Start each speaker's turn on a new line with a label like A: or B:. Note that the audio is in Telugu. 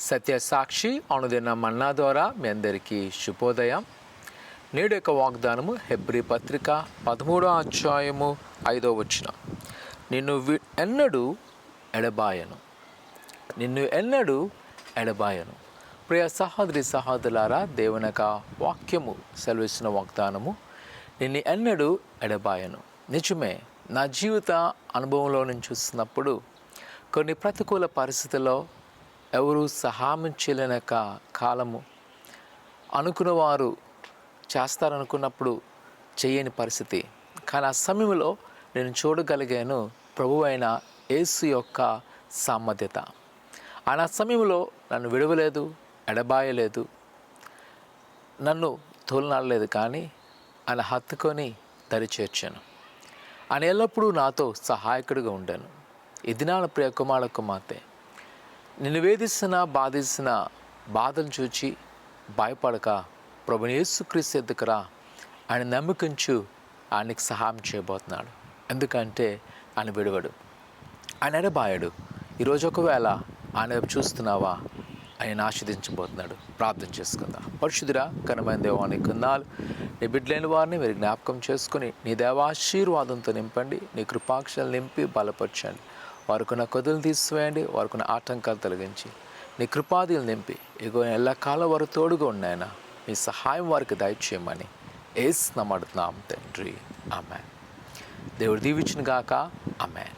A: సత్యసాక్షి అనుదిన మన్నా ద్వారా మీ అందరికీ శుభోదయం. నేడు యొక్క వాగ్దానము హెబ్రీ పత్రిక 13వ అధ్యాయము 5వ వచనం. నిన్ను ఎన్నడూ ఎడబాయను. ప్రియ సహోదరి సహోదరులారా, దేవుని యొక్క వాక్యము సెలవిస్తున్న వాగ్దానము నిన్ను ఎన్నడూ ఎడబాయను. నిజమే, నా జీవిత అనుభవంలో నుంచి చూస్తున్నప్పుడు కొన్ని ప్రతికూల పరిస్థితుల్లో ఎవరు సహాయం చేయలేని కాలము, అనుకున్నవారు చేస్తారనుకున్నప్పుడు చేయని పరిస్థితి. కానీ ఆ సమయంలో నేను చూడగలిగాను ప్రభువు అయిన యేసు యొక్క సామర్థ్యత. ఆయన ఆ సమయంలో నన్ను విడవలేదు, ఎడబాయలేదు, నన్ను తోలనాడలేదు, కానీ ఆయన హత్తుకొని దరి చేర్చాను. ఆయన ఎల్లప్పుడూ నాతో సహాయకుడిగా ఉండాను. ఈ దినాన ప్రియ కుమార కుమార్తె, నిన్ను వేధిస్తున్న బాధిస్తున్న బాధలు చూచి భయపడక ప్రభుని యేసుక్రీస్తు ఎద్దుకురా, ఆయన నమ్మికించు. ఆయనకి సహాయం చేయబోతున్నాడు. ఎందుకంటే ఆయన విడవడు, ఆయన ఎడబాయడు. ఈరోజు ఒకవేళ ఆయన వైపు చూస్తున్నావా, ఆయన ఆశీర్వదించబోతున్నాడు. ప్రార్థన చేసుకుందాం. పరిశుద్ధుడా, ఘనమైన దేవా, నీ వందనాలు. నీ బిడ్డలైన వారిని మీరు జ్ఞాపకం చేసుకుని నీ దేవాశీర్వాదంతో నింపండి. నీ కృపాక్షలు నింపి బలపరచండి. వారికున్న కొదులు తీసివేయండి, వారికున్న ఆటంకాలు తొలగించి నీ కృపాదులు నింపి ఇగో ఎల్లకాలం వారు తోడుగా ఉన్నాయన మీ సహాయం వారికి దయచేయమని యేసు నామమున అడుగుతున్నాం తండ్రి. ఆమేన్. దేవుడు దీవించును గాక. ఆమేన్.